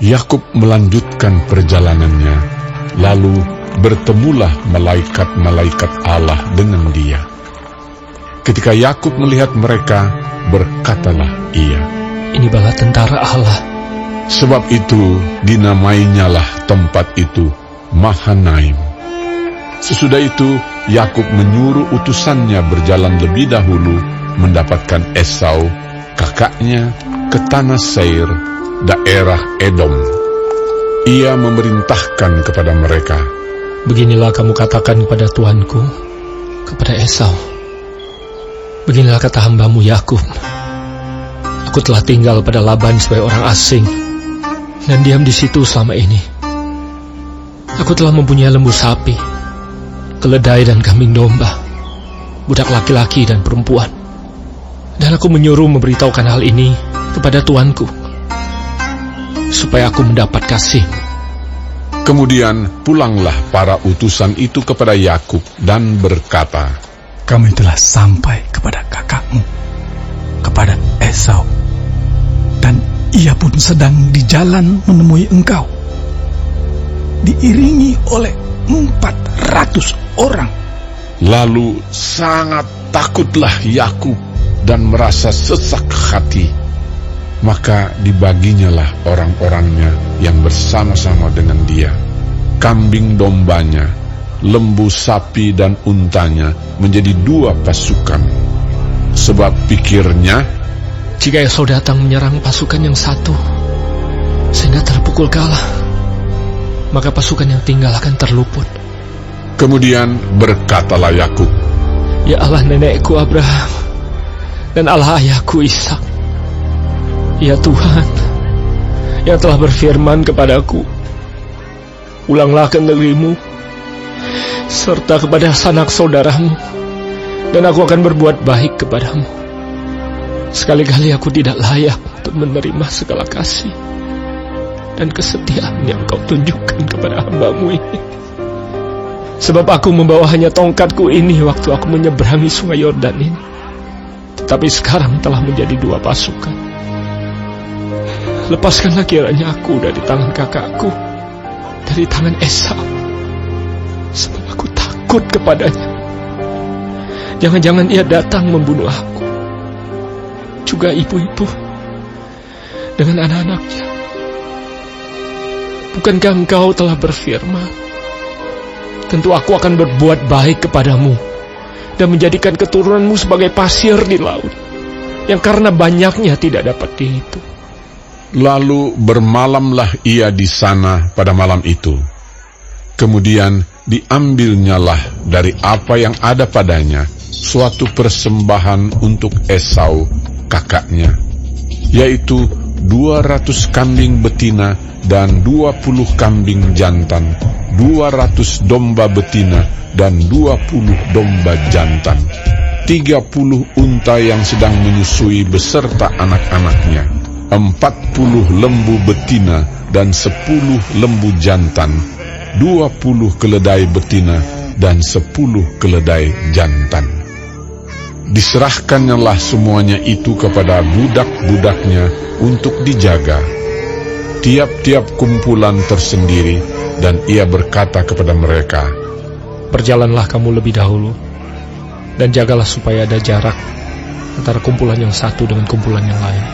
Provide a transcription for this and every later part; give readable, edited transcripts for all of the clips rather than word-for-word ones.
Yakub melanjutkan perjalanannya, lalu bertemulah malaikat-malaikat Allah dengan dia. Ketika Yakub melihat mereka, berkatalah ia, "Ini bala tentara Allah." Sebab itu dinamainyalah tempat itu Mahanaim. Sesudah itu Yakub menyuruh utusannya berjalan lebih dahulu mendapatkan Esau, kakaknya, ke tanah Seir, daerah Edom. Ia memerintahkan kepada mereka, "Beginilah kamu katakan kepada tuanku, kepada Esau. Beginilah kata hambamu Yakub. Aku telah tinggal pada Laban sebagai orang asing dan diam di situ selama ini. Aku telah mempunyai lembu sapi, keledai dan kambing domba, budak laki-laki dan perempuan. Dan aku menyuruh memberitahukan hal ini kepada tuanku, supaya aku mendapat kasih." Kemudian pulanglah para utusan itu kepada Yakub dan berkata, "Kami telah sampai kepada kakakmu, kepada Esau, dan ia pun sedang di jalan menemui engkau, diiringi oleh 400 orang. Lalu sangat takutlah Yakub dan merasa sesak hati. Maka dibaginyalah orang-orangnya yang bersama-sama dengan dia, kambing dombanya, lembu sapi dan untanya menjadi 2 pasukan. Sebab pikirnya, Jika Esau datang menyerang pasukan yang satu, sehingga terpukul kalah, maka pasukan yang tinggal akan terluput. Kemudian berkatalah Yakub, Ya Allah nenekku Abraham, dan Allah ayahku Ishak, ya Tuhan, yang telah berfirman kepadaku, ulanglah ke negerimu, serta kepada sanak saudaramu, dan aku akan berbuat baik kepadamu. Sekali-kali aku tidak layak untuk menerima segala kasih dan kesetiaan yang kau tunjukkan kepada hambamu ini. Sebab aku membawa hanya tongkatku ini waktu aku menyeberangi sungai Yordan ini, tetapi sekarang telah menjadi 2 pasukan. Lepaskanlah kiranya aku dari tangan kakakku, dari tangan Esau, sebab aku takut kepadanya. Jangan-jangan ia datang membunuh aku, juga ibu-ibu dengan anak-anaknya. Bukankah engkau telah berfirman, tentu aku akan berbuat baik kepadamu dan menjadikan keturunanmu sebagai pasir di laut, yang karena banyaknya tidak dapat dihitung. Lalu bermalamlah ia di sana pada malam itu. Kemudian diambilnyalah dari apa yang ada padanya suatu persembahan untuk Esau kakaknya, yaitu 200 kambing betina dan 20 kambing jantan, 200 domba betina dan 20 domba jantan, 30 unta yang sedang menyusui beserta anak-anaknya, 40 lembu betina dan 10 lembu jantan, 20 keledai betina dan 10 keledai jantan. Diserahkannyalah semuanya itu kepada budak-budaknya untuk dijaga, tiap-tiap kumpulan tersendiri, dan ia berkata kepada mereka, Berjalanlah kamu lebih dahulu, dan jagalah supaya ada jarak antara kumpulan yang satu dengan kumpulan yang lain.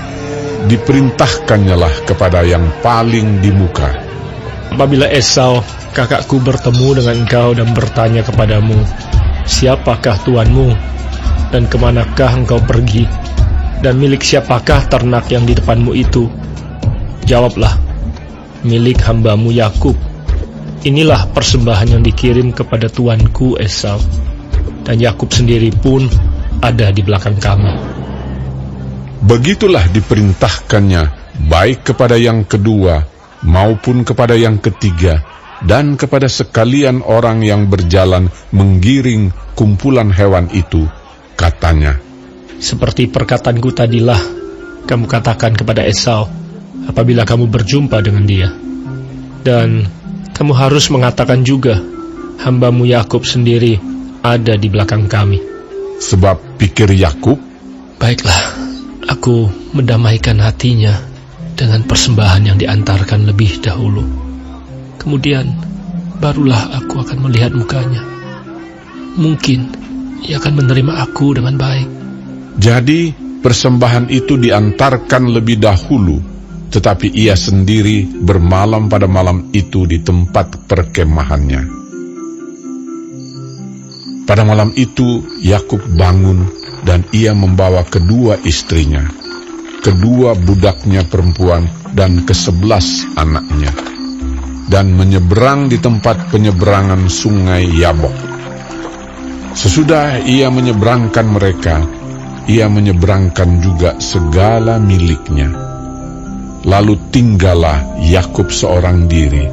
Diperintahkannyalah kepada yang paling di muka, Apabila Esau, kakakku, bertemu dengan engkau dan bertanya kepadamu, siapakah tuanmu, dan kemanakah engkau pergi, dan milik siapakah ternak yang di depanmu itu? Jawablah, milik hambamu Yakub. Inilah persembahan yang dikirim kepada tuanku Esau, dan Yakub sendiri pun ada di belakang kami. Begitulah diperintahkannya baik kepada yang kedua maupun kepada yang ketiga, dan kepada sekalian orang yang berjalan menggiring kumpulan hewan itu. Katanya, Seperti perkataanku tadilah kamu katakan kepada Esau apabila kamu berjumpa dengan dia. Dan kamu harus mengatakan juga, hambamu Yakub sendiri ada di belakang kami. sebab pikir Yakub, Baiklah, aku mendamaikan hatinya dengan persembahan yang diantarkan lebih dahulu. Kemudian barulah aku akan melihat mukanya. Mungkin ia akan menerima aku dengan baik. Jadi persembahan itu diantarkan lebih dahulu, tetapi ia sendiri bermalam pada malam itu di tempat perkemahannya. Pada malam itu Yakub bangun dan ia membawa kedua istrinya, kedua budaknya perempuan dan ke-11 anaknya, dan menyeberang di tempat penyeberangan sungai Yabok. Sesudah ia menyeberangkan mereka, ia menyeberangkan juga segala miliknya. Lalu tinggallah Yakub seorang diri,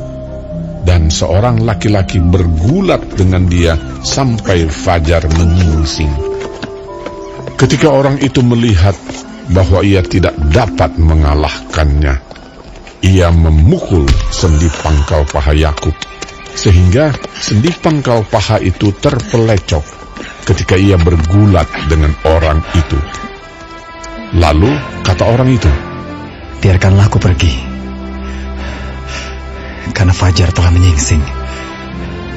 dan seorang laki-laki bergulat dengan dia sampai fajar menyingsing. Ketika orang itu melihat bahwa ia tidak dapat mengalahkannya, ia memukul sendi pangkal paha Yakub, sehingga sendi pangkal paha itu terpelecok ketika ia bergulat dengan orang itu. Lalu kata orang itu, "Biarkanlah aku pergi, karena fajar telah menyingsing."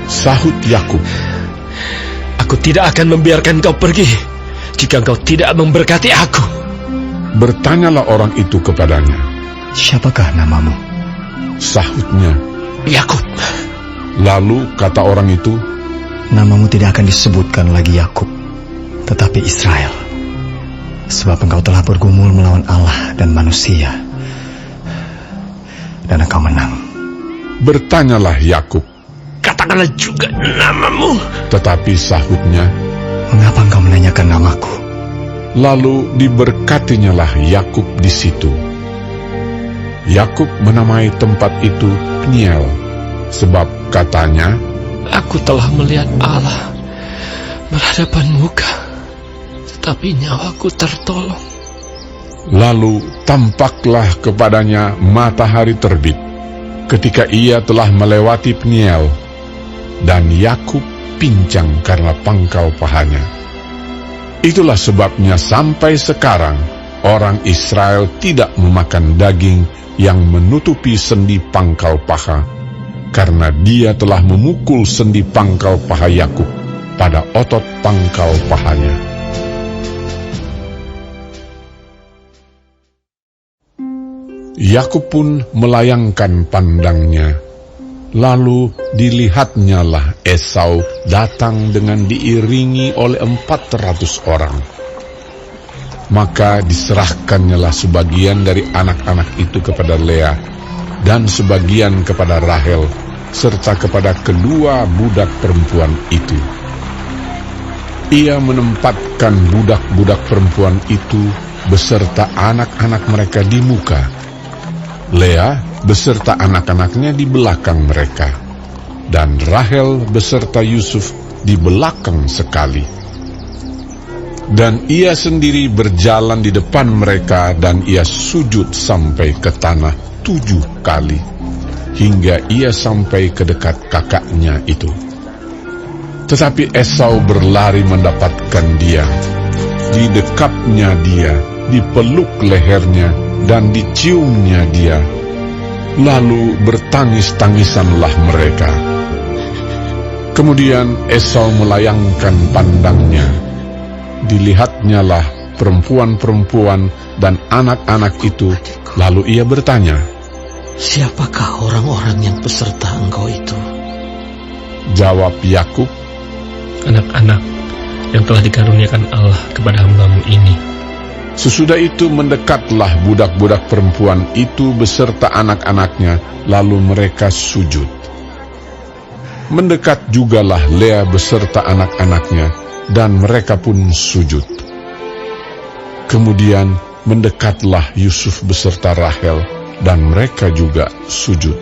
Sahut Yakub, Aku tidak akan membiarkan kau pergi jika kau tidak memberkati aku. Bertanyalah orang itu kepadanya. "Siapakah namamu?" Sahutnya, Yakub. lalu kata orang itu, "Namamu tidak akan disebutkan lagi Yakub, tetapi Israel, sebab engkau telah bergumul melawan Allah dan manusia, dan engkau menang." Bertanyalah Yakub, Katakanlah juga namamu. tetapi sahutnya, "Mengapa engkau menanyakan namaku?" lalu diberkatinyalah Yakub di situ. Yakub menamai tempat itu Peniel, sebab katanya, Aku telah melihat Allah berhadapan muka, tetapi nyawaku tertolong. lalu tampaklah kepadanya matahari terbit ketika ia telah melewati Peniel, dan Yakub pincang karena pangkal pahanya. Itulah sebabnya sampai sekarang orang Israel tidak memakan daging yang menutupi sendi pangkal paha, karena dia telah memukul sendi pangkal paha Yakub pada otot pangkal pahanya. Yakub pun melayangkan pandangnya, lalu dilihatnyalah Esau datang dengan diiringi oleh 400 orang. Maka diserahkannyalah sebagian dari anak-anak itu kepada Lea, dan sebagian kepada Rahel, serta kepada kedua budak perempuan itu. Ia menempatkan budak-budak perempuan itu beserta anak-anak mereka di muka, Lea beserta anak-anaknya di belakang mereka, dan Rahel beserta Yusuf di belakang sekali. Dan ia sendiri berjalan di depan mereka, dan ia sujud sampai ke tanah 7 kali, hingga ia sampai ke dekat kakaknya itu. Tetapi Esau berlari mendapatkan dia, didekapnya dia, dipeluk lehernya, dan diciumnya dia. Lalu bertangis-tangisanlah mereka. Kemudian Esau melayangkan pandangnya, dilihatnyalah perempuan-perempuan dan anak-anak itu, lalu ia bertanya, "Siapakah orang-orang yang peserta engkau itu?" Jawab Yakub, Anak-anak yang telah dikaruniakan Allah kepada hamba-Mu ini. Sesudah itu mendekatlah budak-budak perempuan itu beserta anak-anaknya, lalu mereka sujud. Mendekat jugalah Lea beserta anak-anaknya, dan mereka pun sujud. Kemudian mendekatlah Yusuf beserta Rahel, dan mereka juga sujud.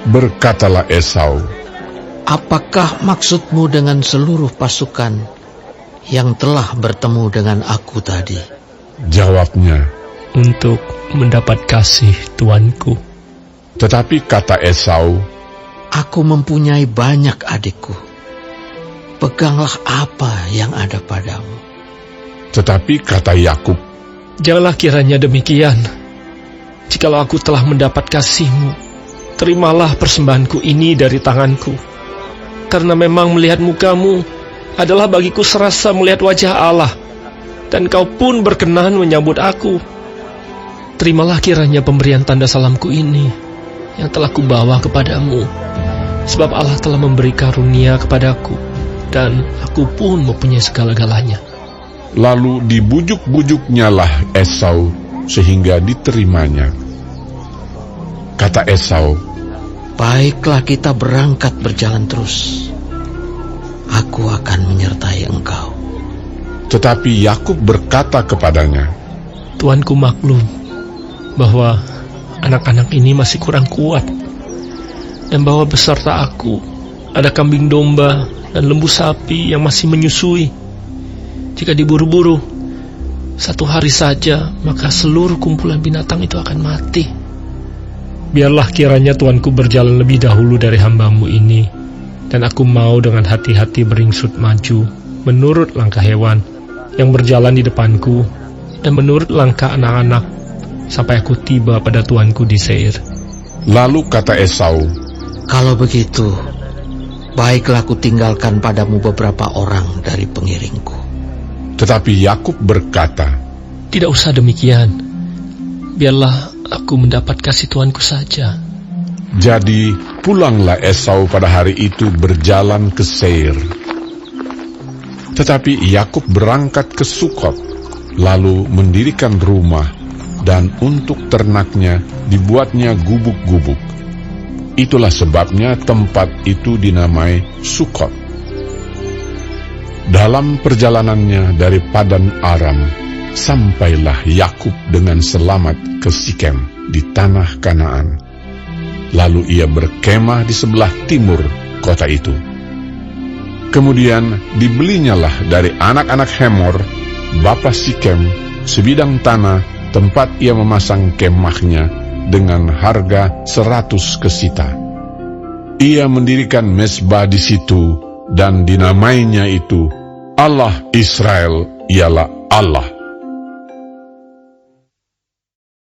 Berkatalah Esau, "Apakah maksudmu dengan seluruh pasukan yang telah bertemu dengan aku tadi?" Jawabnya, Untuk mendapat kasih tuanku. tetapi kata Esau, "Aku mempunyai banyak adikku. Peganglah apa yang ada padamu." tetapi kata Yakub, Janganlah kiranya demikian. Jikalau aku telah mendapat kasih-Mu, terimalah persembahanku ini dari tanganku. Karena memang melihat muka-Mu adalah bagiku serasa melihat wajah Allah, dan Kau pun berkenan menyambut aku. Terimalah kiranya pemberian tanda salamku ini yang telah kubawa kepadamu, sebab Allah telah memberi karunia kepadaku, dan aku pun mempunyai segala-galanya. Lalu dibujuk-bujuknyalah Esau sehingga diterimanya. Kata Esau, Baiklah, kita berangkat berjalan terus. Aku akan menyertai engkau. tetapi Yakub berkata kepadanya, Tuanku maklum bahwa anak-anak ini masih kurang kuat, dan bahwa beserta aku ada kambing domba dan lembu sapi yang masih menyusui. Jika diburu-buru 1 hari saja, maka seluruh kumpulan binatang itu akan mati. Biarlah kiranya Tuanku berjalan lebih dahulu dari hamba-Mu ini, dan aku mau dengan hati-hati beringsut maju menurut langkah hewan yang berjalan di depanku, dan menurut langkah anak-anak, sampai aku tiba pada Tuanku di Seir. Lalu kata Esau, Kalau begitu, baiklah aku tinggalkan padamu beberapa orang dari pengiringku. tetapi Yakub berkata, Tidak usah demikian. Biarlah aku mendapat kasih Tuanku saja. Jadi pulanglah Esau pada hari itu berjalan ke Seir. Tetapi Yakub berangkat ke Sukot, lalu mendirikan rumah, dan untuk ternaknya dibuatnya gubuk-gubuk. Itulah sebabnya tempat itu dinamai Sukot. Dalam perjalanannya dari Padan Aram, sampailah Yakub dengan selamat ke Sikem di tanah Kanaan. Lalu ia berkemah di sebelah timur kota itu. Kemudian dibelinyalah dari anak-anak Hemor, bapa Sikem, sebidang tanah tempat ia memasang kemahnya dengan harga 100 kesita. Ia mendirikan mezbah di situ dan dinamainya itu Allah Israel ialah Allah.